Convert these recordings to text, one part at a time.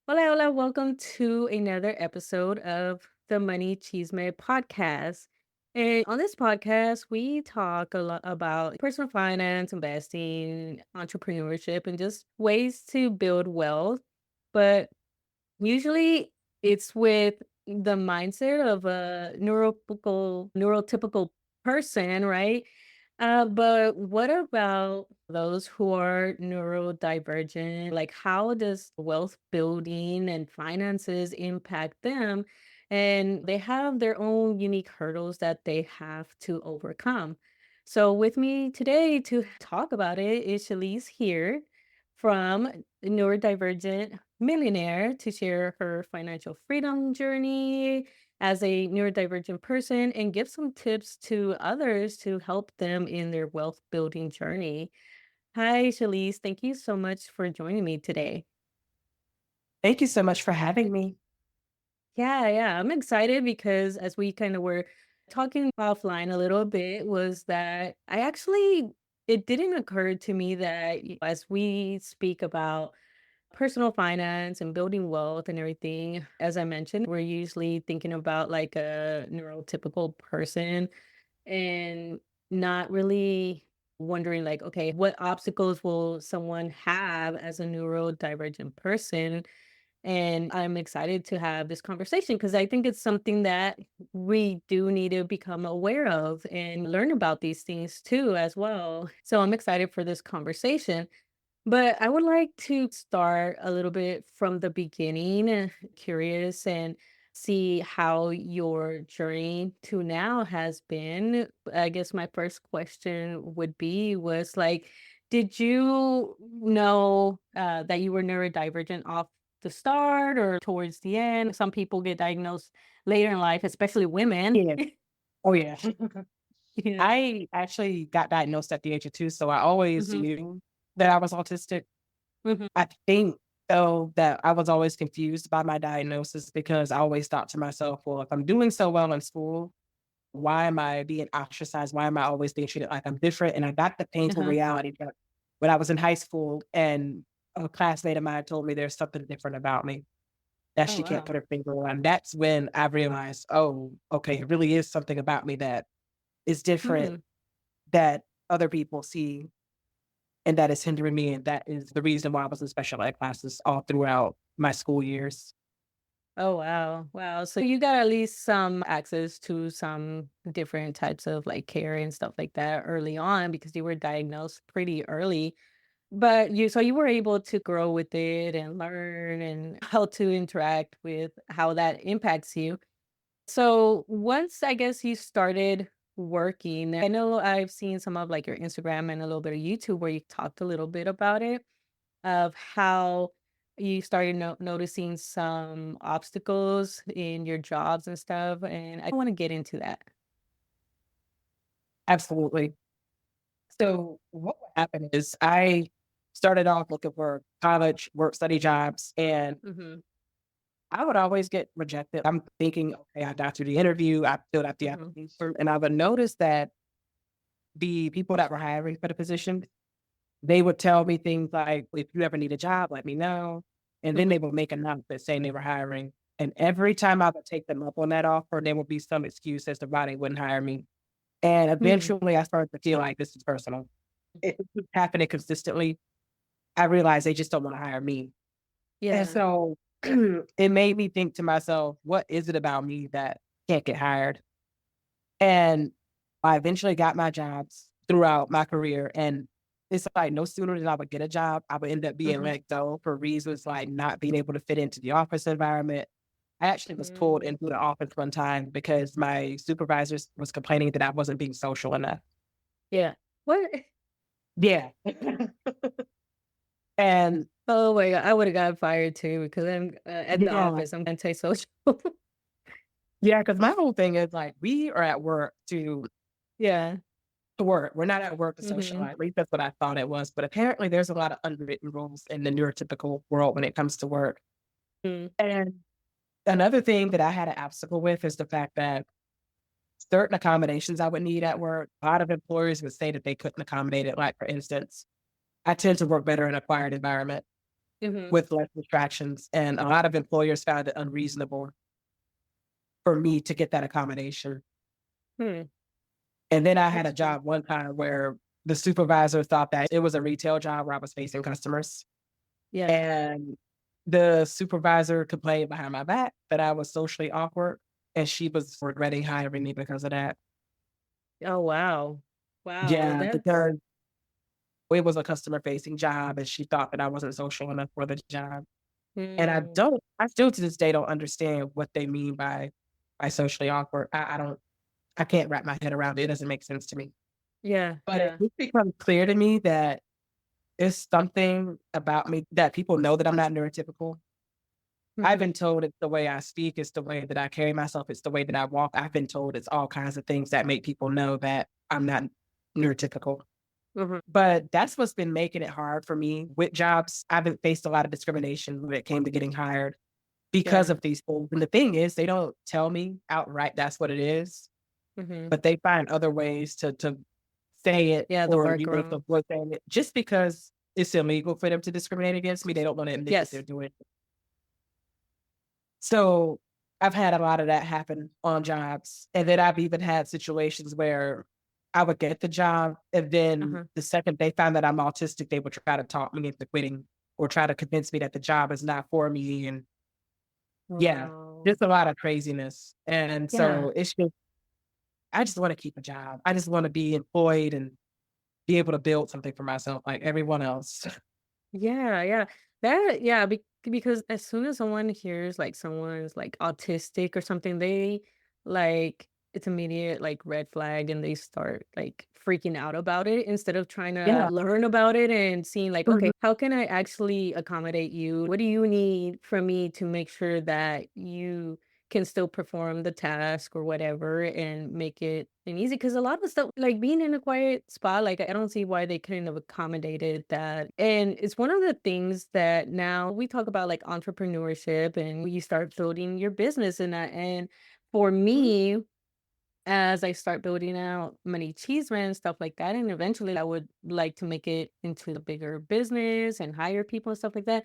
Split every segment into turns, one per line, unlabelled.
Hola, hola. Welcome to another episode of the Money Chisme podcast. And on this podcast, we talk a lot about personal finance, investing, entrepreneurship, and just ways to build wealth. But usually it's with the mindset of a neurotypical person, right? But what about those who are neurodivergent? Like, how does wealth building and finances impact them? And they have their own unique hurdles that they have to overcome. So, with me today to talk about it is Shalese here from Neurodivergent Millionaire to share her financial freedom journey as a neurodivergent person and give some tips to others to help them in their wealth building journey. Hi, Shalise. Thank you so much for joining me today.
Thank you so much for having me.
Yeah. I'm excited because as we kind of were talking offline a little bit, was that it didn't occur to me that as we speak about personal finance and building wealth and everything, as I mentioned, we're usually thinking about like a neurotypical person and not really wondering like, okay, what obstacles will someone have as a neurodivergent person? And I'm excited to have this conversation because I think it's something that we do need to become aware of and learn about these things too, as well. So I'm excited for this conversation. But I would like to start a little bit from the beginning, curious and see how your journey to now has been. I guess my first question would be was like, did you know that you were neurodivergent off the start or towards the end? Some people get diagnosed later in life, especially women.
Yeah. Oh, yeah.
Yeah.
I actually got diagnosed at the age of 2, so I always
Hmm.
knew that I was autistic.
Hmm.
I think, though, that I was always confused by my diagnosis because I always thought to myself, "Well, if I'm doing so well in school, why am I being ostracized? Why am I always being treated like I'm different?" And I got the painful
Uh-huh.
reality that when I was in high school and a classmate of mine told me there's something different about me that
Oh
she can't
wow.
put her finger on, that's when I realized, "Oh, okay, it really is something about me that is different
Hmm.
that other people see and that is hindering me, and that is the reason why I was in special ed classes all throughout my school years."
Oh, wow. Wow. So you got at least some access to some different types of like care and stuff like that early on because you were diagnosed pretty early. But you were able to grow with it and learn and how to interact with how that impacts you. So once I guess you started working, I know I've seen some of like your Instagram and a little bit of YouTube where you talked a little bit about it of how you started noticing some obstacles in your jobs and stuff, and I want to get into that.
Absolutely. So what would happen is I started off looking for college, work study jobs, and
Mhm,
I would always get rejected. I'm thinking, "Okay, I got through the interview, I filled out the
mhm,
application," and I would notice that the people that were hiring for the position, they would tell me things like, "If you ever need a job, let me know." And then
mhm,
they would make an announcement saying they were hiring. And every time I would take them up on that offer, there would be some excuse as to why they wouldn't hire me. And
hmm,
eventually I started to feel like this is personal. It keeps happening consistently. I realized they just don't want to hire me. And
yeah,
so it made me think to myself, what is it about me that can't get hired? And I eventually got my jobs throughout my career, and it's like no sooner than I would get a job, I would end up being
mhm,
let go for reasons like not being able to fit into the office environment. I actually was pulled
mm,
into the office one time because my supervisors was complaining that I wasn't being social enough.
yeah. What?
Yeah. And
Oh my god, I would have gotten fired too because I'm at the
yeah,
office. I'm antisocial.
yeah, because my whole thing is like we are at work
Yeah.
to work. We're not at work to
Hmm.
socialize. At least that's what I thought it was. But apparently there's a lot of unwritten rules in the neurotypical world when it comes to work.
Mm.
And another thing that I had an obstacle with is the fact that certain accommodations I would need at work, a lot of employers would say that they couldn't accommodate it. Like, for instance, I tend to work better in a quiet environment.
Mhm.
with less distractions, and a lot of employers found it unreasonable for me to get that accommodation.
Hmm.
And then I had a
Interesting.
job one time where the supervisor thought that it was a retail job where I was facing customers,
Yeah.
and the supervisor complained behind my back that I was socially awkward, and she was regretting hiring me because of that.
Oh, wow. Wow,
Yeah,
that's
because it was a customer-facing job, and she thought that I wasn't social enough for the job. And
mm,
I still to this day don't understand what they mean by socially awkward. I can't wrap my head around it. It doesn't make sense to me.
yeah,
But it
yeah.
did become clear to me that it's something about me that people know that I'm not neurotypical. I've been
Mhm,
told it's the way I speak, it's the way that I carry myself, it's the way that I walk. I've been told it's all kinds of things that make people know that I'm not neurotypical.
mhm.
But that's what's been making it hard for me with jobs. I've been faced a lot of discrimination when it came to getting hired because
Yeah.
of these things. And the thing is, they don't tell me outright that's what it is,
Mhm.
but they find other ways to say it
Yeah, the
or, to
workaround.
avoid saying it. Just because it's illegal for them to discriminate against me, they don't wanna admit that they're
Yes.
doing it. So, I've had a lot of that happen on jobs, and then I've even had situations where I would get the job, and then
Uh-huh.
the second they found that I'm autistic, they would try to talk me into quitting or try to convince me that the job is not for me, and yeah,
Wow.
just a lot of craziness, and
Yeah.
so it's just I just wanna keep a job. I just wanna be employed and be able to build something for myself like everyone else.
Yeah, yeah. That yeah, because as soon as someone hears like someone's like autistic or something, they like it's immediate like red flag and they start like freaking out about it instead of trying to
Yeah.
learn about it and seeing like, okay,
Mhm.
how can I actually accommodate you? What do you need from me to make sure that you can still perform the task or whatever and make it an easy because a lot of stuff like being in a quiet spot like I don't see why they couldn't have accommodated that and it's one of the things that now we talk about like entrepreneurship and you start building your business and that and for
Mhm.
me as I start building out money cheese and stuff like that and eventually I would like to make it into a bigger business and hire people and stuff like that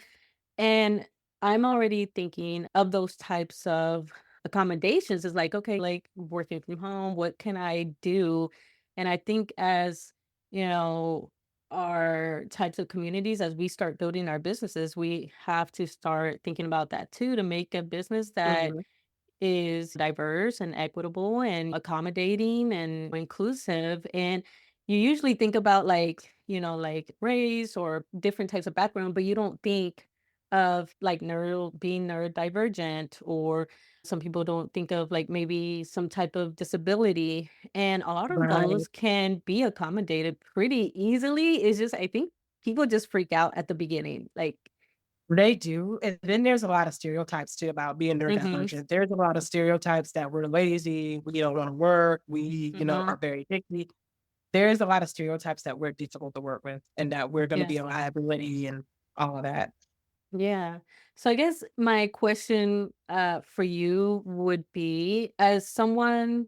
and I'm already thinking of those types of accommodations is like, okay, like working from home, what can I do? And I think as, you know, our types of communities, as we start building our businesses, we have to start thinking about that too to make a business that
Mhm.
is diverse and equitable and accommodating and inclusive. And you usually think about like, like race or different types of background, but you don't think of like being neurodivergent or some people don't think of like maybe some type of disability. And a lot of
Right.
those can be accommodated pretty easily. It's just I think people just freak out at the beginning. Like,
They do, and then there's a lot of stereotypes too about being
mm-hmm,
neurodivergent. There's a lot of stereotypes that we're lazy, we don't wanna work, we,
mm-hmm,
are very picky. There's a lot of stereotypes that we're difficult to work with and that we're gonna be
yes.
a liability and all of that.
Yeah. So I guess my question for you would be as someone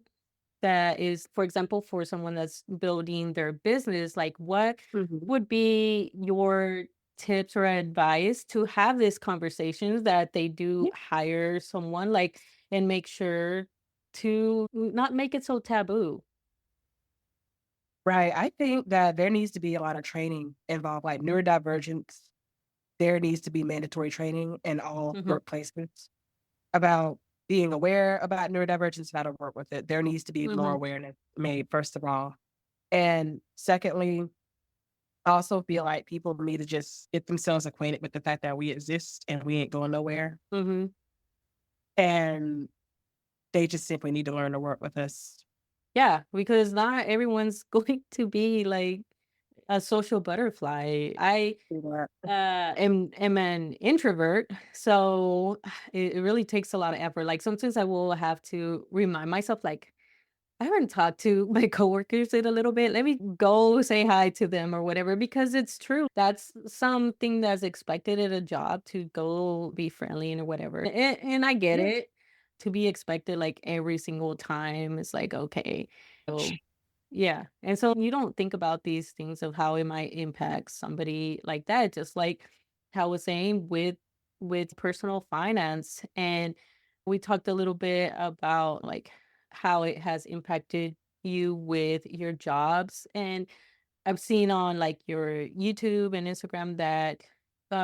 that is, for example, for someone that's building their business, like what
Mhm.
would be your tips or advice to have these conversations that they do
Yeah.
hire someone like and make sure to not make it so taboo?
Right, I think that there needs to be a lot of training involved, like neurodivergence, there needs to be mandatory training in all
Hmm.
workplaces about being aware about neurodivergence and how to work with it. There needs to be more
Hmm.
awareness made, first of all. And secondly, I also feel like people need to just get themselves acquainted with the fact that we exist and we ain't going nowhere.
Hmm.
And they just simply need to learn to work with us.
Yeah, because not everyone's going to be like a social butterfly. I
Yeah.
am an introvert, so it really takes a lot of effort. Like sometimes I will have to remind myself, like I haven't talked to my coworkers in a little bit. Let me go say hi to them or whatever because it's true. That's something that's expected at a job to go be friendly and or whatever. And I get
Yeah.
it to be expected like every single time. It's like okay. So yeah. And so you don't think about these things of how it might impact somebody like that. Just like how I was saying with personal finance. And we talked a little bit about like how it has impacted you with your jobs. And I've seen on like your YouTube and Instagram that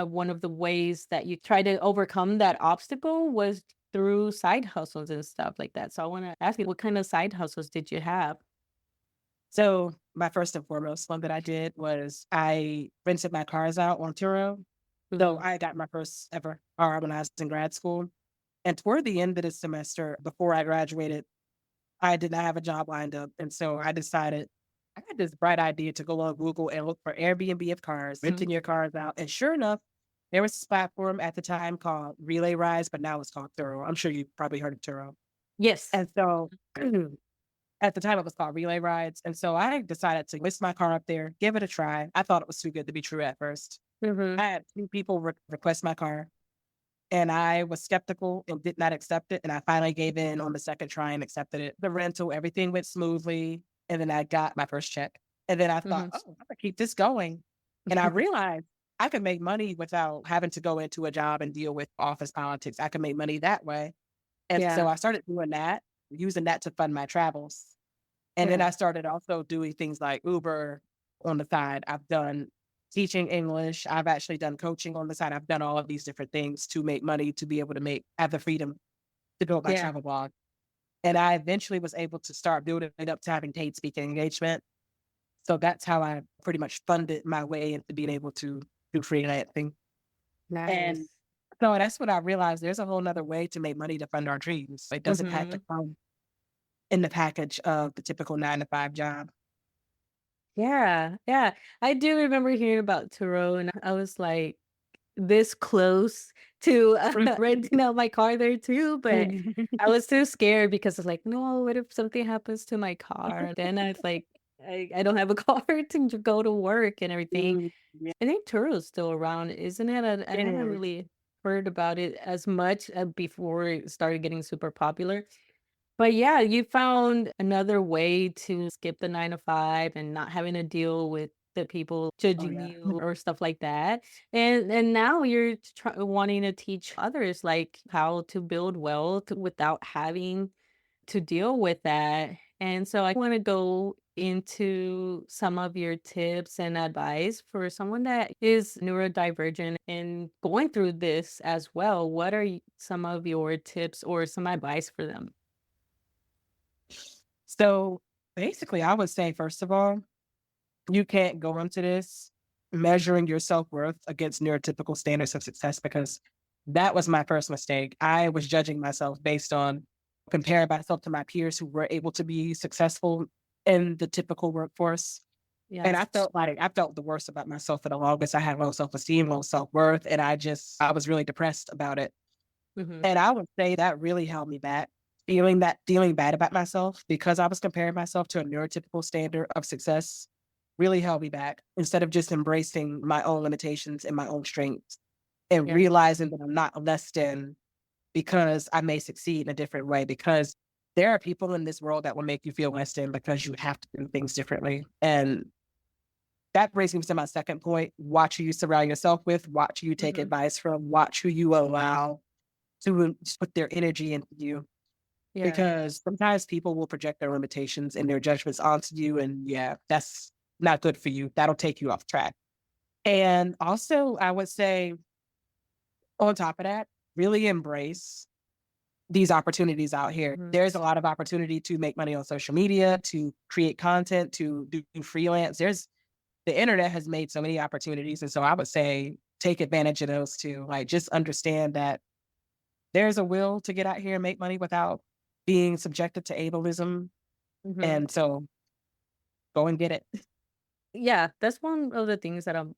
one of the ways that you try to overcome that obstacle was through side hustles and stuff like that. So I want to ask you, what kind of side hustles did you have?
So my first and foremost one that I did was I rented my cars out on Turo. So
Hmm.
I got my first ever car when I was in grad school. And toward the end of the semester, before I graduated, I did not have a job lined up. And so I decided I had this bright idea to go on Google and look for Airbnb of cars, renting your cars out. And sure enough, there was this platform at the time called Relay Rise, but now it's called Turo. I'm sure you've probably heard of Turo.
Yes.
And so at the time it was called Relay Rides. And so I decided to list my car up there, give it a try. I thought it was too good to be true at first.
Hmm.
I had two people request my car. And I was skeptical and did not accept it, and I finally gave in on the second try and accepted it. The rental, everything went smoothly, and then I got my first check. And then I thought,
Hmm.
"Oh, I'm gonna keep this going." And I realized I could make money without having to go into a job and deal with office politics. I could make money that way. And so
Yeah.
I started doing that, using that to fund my travels. And then
Yeah.
I started also doing things like Uber on the side. I've done teaching English. I've actually done coaching on the side. I've done all of these different things to make money, to be able to have the freedom to build my
Yeah.
travel blog. And I eventually was able to start building it up to having paid speaking engagement. So that's how I pretty much funded my way into being able to do freelancing. And
Nice.
so that's what I realized. There's a whole nother way to make money to fund our dreams. It doesn't have to
Hmm.
come in the package of the typical 9 to 5 job.
Yeah. Yeah. I do remember hearing about Turo, and I was like, this close to, renting out my car there too, but I was too scared because it's like, "No, what if something happens to my car?" Then I was like, I don't have a car to go to work and everything.
Mm, yeah,
I think Turo's still around, isn't it? I
it
haven't
is.
really heard about it as much, before it started getting super popular. But yeah, you found another way to skip the 9 to 5 and not having to deal with the people
Oh,
judging
yeah.
you or stuff like that. And now you're wanting to teach others like how to build wealth without having to deal with that. And so I want to go into some of your tips and advice for someone that is neurodivergent and going through this as well. What are some of your tips or some advice for them?
So, basically, I would say, first of all, you can't go into this measuring your self-worth against neurotypical standards of success because that was my first mistake. I was judging myself based on comparing myself to my peers who were able to be successful in the typical workforce. And
Yes.
I felt the worst about myself for the longest. I had low self-esteem, low self-worth, and I was really depressed about it.
Mhm.
And I would say that really held me back. Feeling bad about myself because I was comparing myself to a neurotypical standard of success really held me back instead of just embracing my own limitations and my own strengths and
Yeah.
realizing that I'm not less than because I may succeed in a different way. Because there are people in this world that will make you feel less than because you have to do things differently. And that brings me to my second point. Watch who you surround yourself with, watch who you take
Mhm.
advice from, watch who you allow to put their energy into you.
Yeah.
Because sometimes people will project their limitations and their judgments onto you, and yeah, that's not good for you. That'll take you off track. And also, I would say on top of that, really embrace these opportunities out here.
Mhm.
There's a lot of opportunity to make money on social media, to create content, to do freelance. The internet has made so many opportunities. And so I would say take advantage of those too. Like just understand that there's a will to get out here and make money without being subjected to ableism.
Mhm.
And so go and get it.
Yeah, that's one of the things that I'm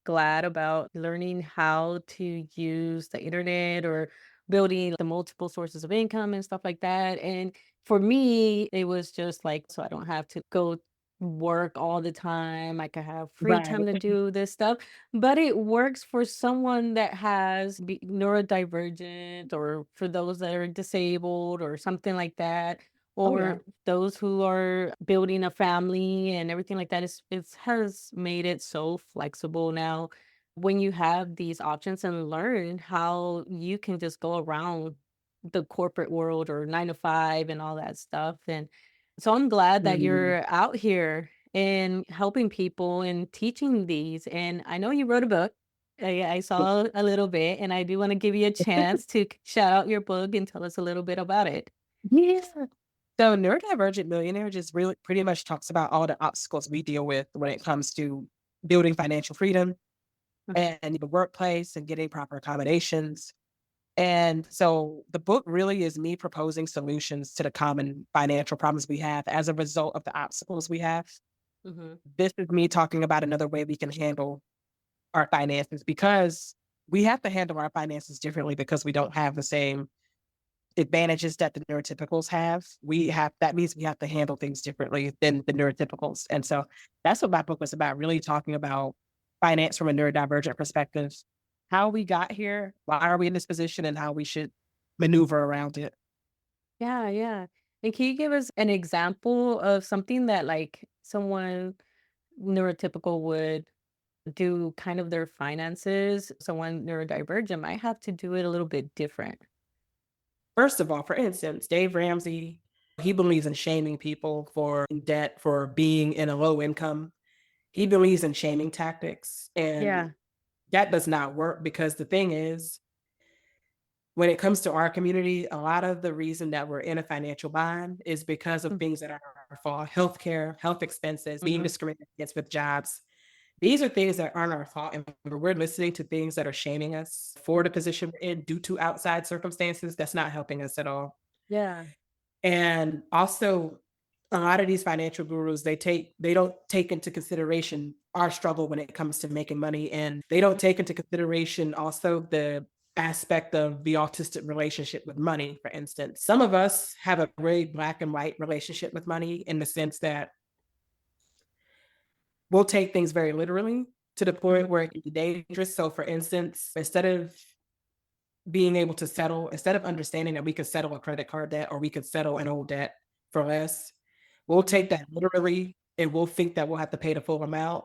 glad about learning how to use the internet or building the multiple sources of income and stuff like that. And for me, it was just like, so I don't have to go work all the time. I can have free
Right.
time to do this stuff. But it works for someone that has neurodivergent or for those that are disabled or something like that.
Oh, yeah.
Or those who are building a family and everything like that. It has made it so flexible now when you have these options and learn how you can just go around the corporate world or 9 to 5 and all that stuff. And so I'm glad that
Mhm.
you're out here and helping people and teaching these. And I know you wrote a book. I saw a little bit, and I do want to give you a chance to shout out your book and tell us a little bit about it.
Yeah. So Neurodivergent Millionaire just really pretty much talks about all the obstacles we deal with when it comes to building financial freedom
Mhm,
and the workplace and getting proper accommodations. And so the book really is me proposing solutions to the common financial problems we have as a result of the obstacles we have.
mhm.
This is me talking about another way we can handle our finances because we have to handle our finances differently because we don't have the same advantages that the neurotypicals have. We have that means we have to handle things differently than the neurotypicals. And so that's what my book was about, really talking about finance from a neurodivergent perspective, how we got here, why are we in this position, and how we should maneuver around it.
Yeah, yeah. And can you give us an example of something that like someone neurotypical would do kind of their finances? Someone neurodivergent might have to do it a little bit different.
First of all, for instance, Dave Ramsey, he believes in shaming people for in debt for being in a low income. He believes in shaming tactics, and
Yeah.
that does not work because the thing is, when it comes to our community, a lot of the reason that we're in a financial bind is because of things that are our fault. Healthcare, health expenses, being
Mm-hmm.
discriminated against with jobs. These are things that aren't our fault, and we're listening to things that are shaming us for the position we're in due to outside circumstances. That's not helping us at all.
Yeah.
And also, a lot of these financial gurus, they don't take into consideration our struggle when it comes to making money, and they don't take into consideration also the aspect of the autistic relationship with money, for instance. Some of us have a very black and white relationship with money in the sense that we'll take things very literally to the point
Hmm.
where it can be dangerous. So, for instance, instead of understanding that we could settle a credit card debt or we could settle an old debt for less, we'll
Hmm.
take that literally and we'll think that we'll have to pay the full amount,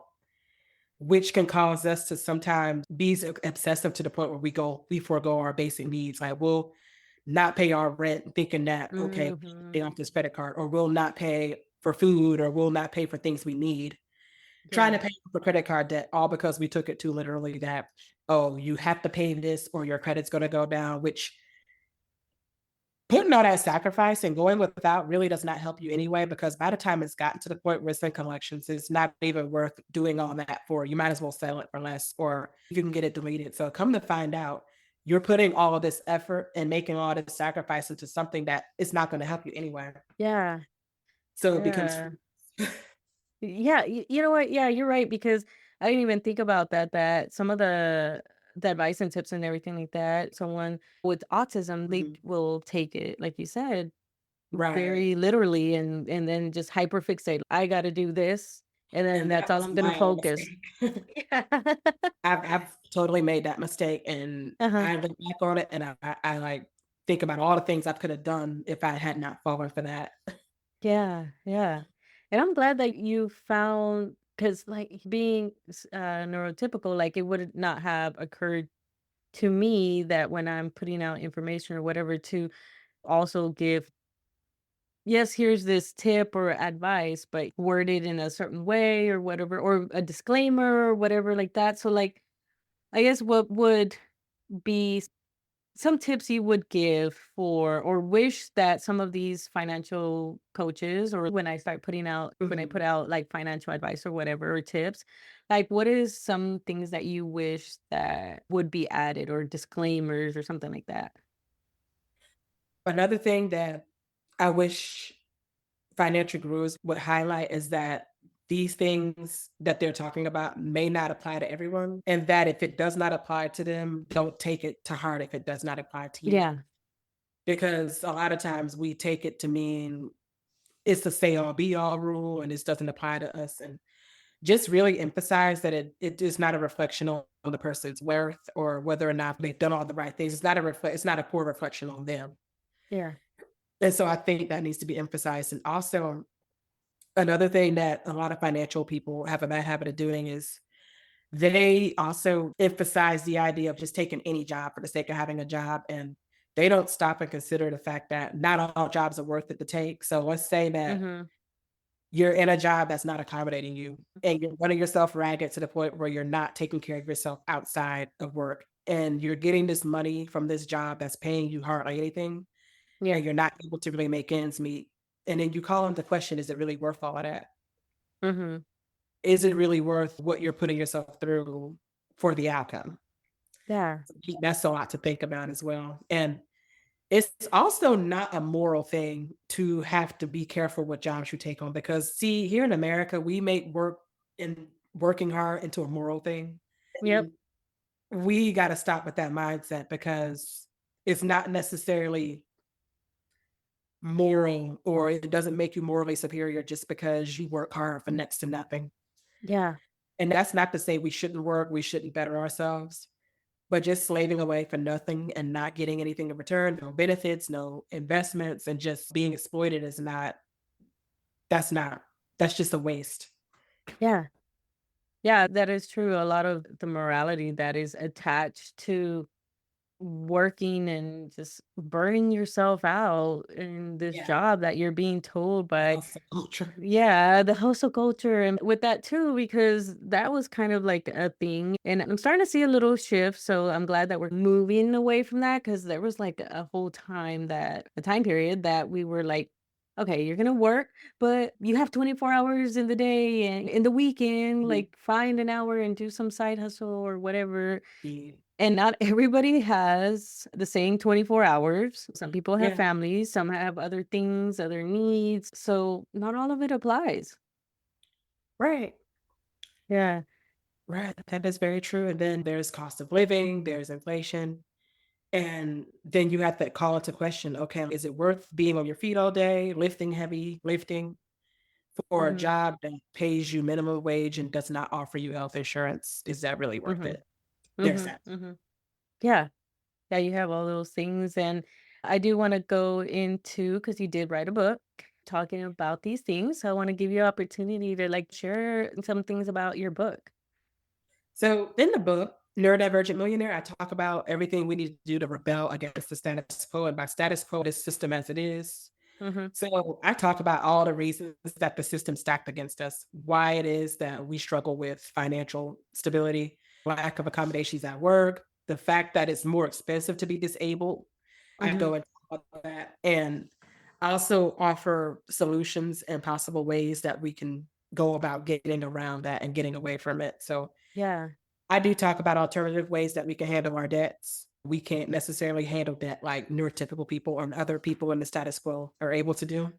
which can cause us to sometimes be so obsessive to the point where we forego our basic needs. Like we'll not pay our rent thinking that, okay,
Hmm.
pay off this credit card, or we'll not pay for food, or we'll not pay for things we need, trying to
Yeah.
pay for credit card debt, all because we took it too literally that, oh, you have to pay this or your credit's gonna go down, which putting all that sacrifice and going without really does not help you anyway, because by the time it's gotten to the point where it's in collections, it's not even worth doing all that for. You might as well sell it for less or you can get it deleted. So come to find out, you're putting all of this effort and making all this sacrifice into something that is not gonna help you anyway.
Yeah.
So it becomes
Yeah. Yeah, you know what? Yeah, you're right because I didn't even think about that. That some of the advice and tips and everything like that, someone with autism, they
Mhm.
will take it, like you said,
Right.
very literally and then just hyperfixate. I got to do this, and then
And
that's
that
all
was
I'm gonna
my own
focus.
mistake.
Yeah.
I've totally made that mistake, and
Uh-huh.
I look back on it, and I, like, think about all the things I could have done if I had not fallen for that.
Yeah, yeah. And I'm glad that you found because like being neurotypical, like it would not have occurred to me that when I'm putting out information or whatever to also give, yes, here's this tip or advice, but worded in a certain way or whatever, or a disclaimer or whatever like that. So, like, I guess what would be some tips you would give for or wish that some of these financial coaches or when I put
Mhm.
out like financial advice or whatever or tips, like what is some things that you wish that would be added or disclaimers or something like that?
Another thing that I wish financial gurus would highlight is that these things that they're talking about may not apply to everyone, and that if it does not apply to them, don't take it to heart if it does not apply to you.
Yeah.
Because a lot of times we take it to mean it's the say all be all rule and this doesn't apply to us. And just really emphasize that it is not a reflection on the person's worth or whether or not they've done all the right things. It's not a poor reflection on them.
Yeah.
And so I think that needs to be emphasized. And also another thing that a lot of financial people have a bad habit of doing is they also emphasize the idea of just taking any job for the sake of having a job, and they don't stop and consider the fact that not all jobs are worth it to take. So let's say that
Mhm.
you're in a job that's not accommodating you and you're running yourself ragged to the point where you're not taking care of yourself outside of work, and you're getting this money from this job that's paying you hardly anything,
Yeah.
and you're not able to really make ends meet. And then you call into question, is it really worth all of that?
Mhm.
Is it really worth what you're putting yourself through for the outcome?
Yeah.
That's a lot to think about as well. And it's also not a moral thing to have to be careful what jobs you take on because, see, here in America, we make work and working hard into a moral thing.
Yep.
And we got to stop with that mindset because it's not necessarily moral, or it doesn't make you morally superior just because you work hard for next to nothing.
Yeah.
And that's not to say we shouldn't work, we shouldn't better ourselves. But just slaving away for nothing and not getting anything in return, no benefits, no investments, and just being exploited is not that's not that's just a waste.
Yeah. Yeah, that is true. A lot of the morality that is attached to working and just burning yourself out in this
Yeah.
job that you're being told by.
Hustle culture.
Yeah, the hustle culture and with that too, because that was kind of like a thing. And I'm starting to see a little shift. So I'm glad that we're moving away from that because there was like a whole time that a time period that we were like, okay, you're gonna work, but you have 24 hours in the day and in the weekend,
Mhm.
like find an hour and do some side hustle or whatever.
Yeah.
And not everybody has the same 24 hours. Some people have
Yeah.
families, some have other things, other needs. So not all of it applies.
Right.
Yeah.
Right. That is very true. And then there's cost of living, there's inflation. And then you have to call into question, okay, is it worth being on your feet all day, lifting heavy, lifting for a
Mhm.
job that pays you minimum wage and does not offer you health insurance? Is that really worth
Mhm.
it? There's
Mhm.
that.
Mhm. Yeah. Yeah, you have all those things and I do want to go into cuz you did write a book talking about these things. So I want to give you an opportunity to like share some things about your book.
So in the book, Neurodivergent Millionaire, I talk about everything we need to do to rebel against the status quo. And by status quo, this system as it is.
Mhm.
So I talk about all the reasons that the system stacked against us, why it is that we struggle with financial stability, lack of accommodations at work, the fact that it's more expensive to be disabled. I
Mhm.
go into all of that and I also offer solutions and possible ways that we can go about getting around that and getting away from it. So
Yeah.
I do talk about alternative ways that we can handle our debts. We can't necessarily handle debt like neurotypical people or other people in the status quo are able to do.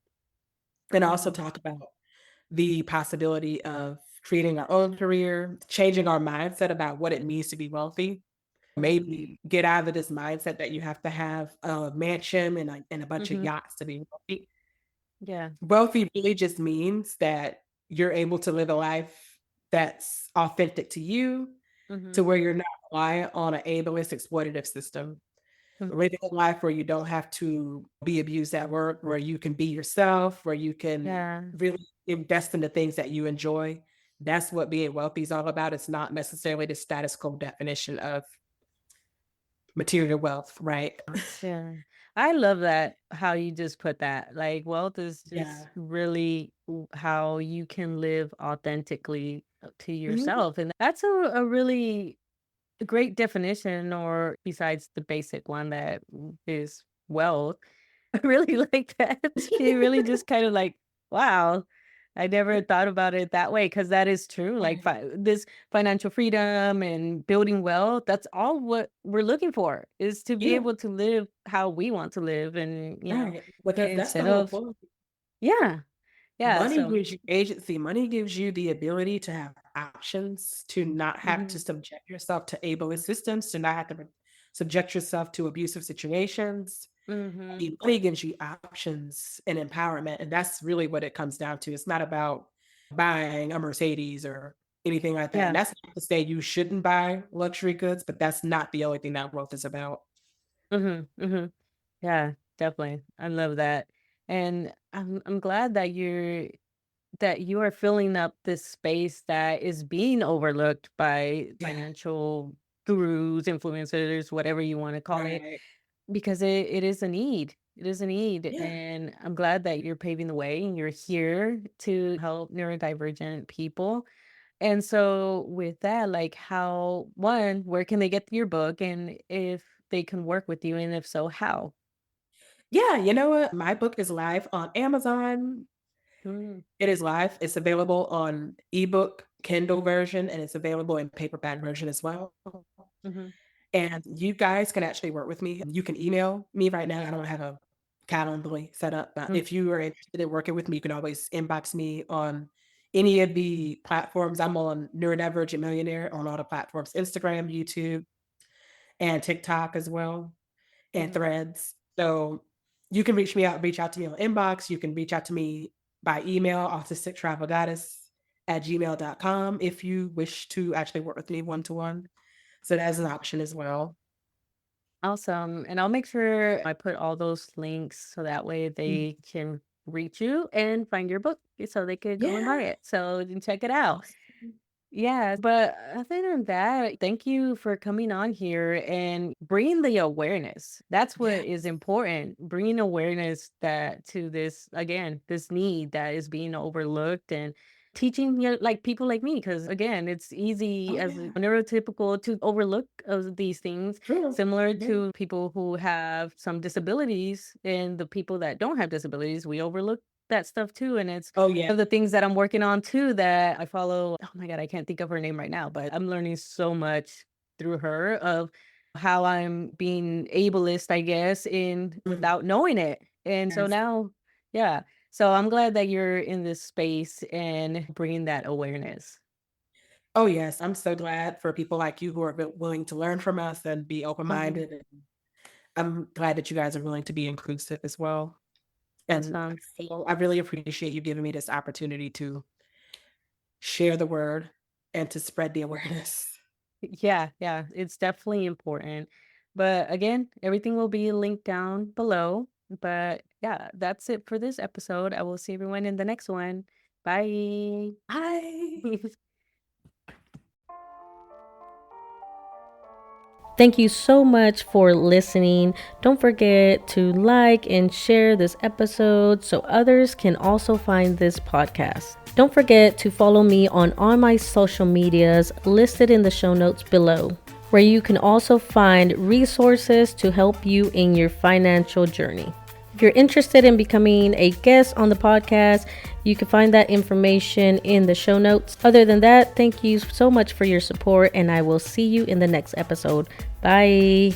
And I also
Mhm.
talk about the possibility of creating our own career, changing our mindset about what it means to be wealthy. Maybe get out of this mindset that you have to have a mansion and a bunch of
Mhm.
yachts to be wealthy.
Yeah.
Wealthy really just means that you're able to live a life that's authentic to you, to
Mhm.
where you're not reliant on an ableist exploitative system.
Mhm.
Living a life where you don't have to be abused at work, where you can be yourself, where you can
Yeah.
really invest in the things that you enjoy. That's what being wealthy is all about. It's not necessarily the status quo definition of material wealth, right?
Yeah. I love that how you just put that. Like wealth is just
Yeah.
really how you can live authentically to
Mhm.
yourself. And that's a really great definition or besides the basic one that is wealth. I really like that. It really just kind of like, wow, I never thought about it that way because that is true. Like
Right,
this financial freedom and building wealth, that's all what we're looking for is to be
yeah,
able to live how we want to live. And,
right, but that's the
instead
whole
of,
point.
yeah, yeah.
Money
So,
gives you agency. Money gives you the ability to have options, to not have to
mhm,
subject yourself to ableist systems, to not have to subject yourself to abusive situations. I
mhm,
mean, money gives you options and empowerment, and that's really what it comes down to. It's not about buying a Mercedes or anything like that. And
yeah.
that's not to say you shouldn't buy luxury goods, but that's not the only thing that wealth is about.
Mhm, mhm. Yeah, definitely. I love that. And I'm glad that that you are filling up this space that is being overlooked by
Yeah.
financial gurus, influencers, whatever you want to call it,
Right.
because it is a need. It is a need.
Yeah.
And I'm glad that you're paving the way and you're here to help neurodivergent people. And so with that, like how one, where can they get your book and if they can work with you and if so, how?
Yeah, you know what? My book is live on Amazon.
Mm,
It is live. It's available on ebook, Kindle version, and it's available in paperback version as well.
mhm,
And you guys can actually work with me. You can email me right now. I don't have a Calendly set up, but
mm,
if you are interested in working with me, you can always inbox me on any of the platforms. I'm on NeuroDivergent Millionaire on all the platforms, Instagram, YouTube, and TikTok as well, and
mhm.
Threads. So you can reach out to me on inbox. You can reach out to me by email, autistictravelgoddess@gmail.com if you wish to actually work with me one to one. So that's an option as well.
Awesome. And I'll make sure I put all those links so that way
Mm.
they can reach you and find your book so they could go and buy
Yeah.
it. So you can check it out.
Awesome.
Yeah, but other than that, thank you for coming on here and bringing the awareness. That's what
Yes.
is important. Bringing awareness that to this again, this need that is being overlooked and teaching like people like me because again, it's easy
Oh,
as a
yeah.
neurotypical to overlook these things
True.
similar
Yeah.
to people who have some disabilities and the people that don't have disabilities, we overlook that stuff too. And it's
Oh, yeah.
of the things that I'm working on too that I follow. Oh my God, I can't think of her name right now, but I'm learning so much through her of how I'm being ableist, I guess, in
Mhm.
without knowing it. And so
Yes.
now, yeah. So I'm glad that you're in this space and bringing that awareness.
Oh, yes. I'm so glad for people like you who are willing to learn from us and be
Mhm.
open-minded. And I'm glad that you guys are willing to be inclusive as well. And
Awesome.
I really appreciate you giving me this opportunity to share the word and to spread the awareness.
Yeah, yeah, it's definitely important. But again, everything will be linked down below. But yeah, that's it for this episode. I will see everyone in the next one. Bye.
Bye.
Thank you so much for listening. Don't forget to like and share this episode so others can also find this podcast. Don't forget to follow me on all my social medias listed in the show notes below, where you can also find resources to help you in your financial journey. If you're interested in becoming a guest on the podcast, you can find that information in the show notes. Other than that, thank you so much for your support, and I will see you in the next episode. Bye.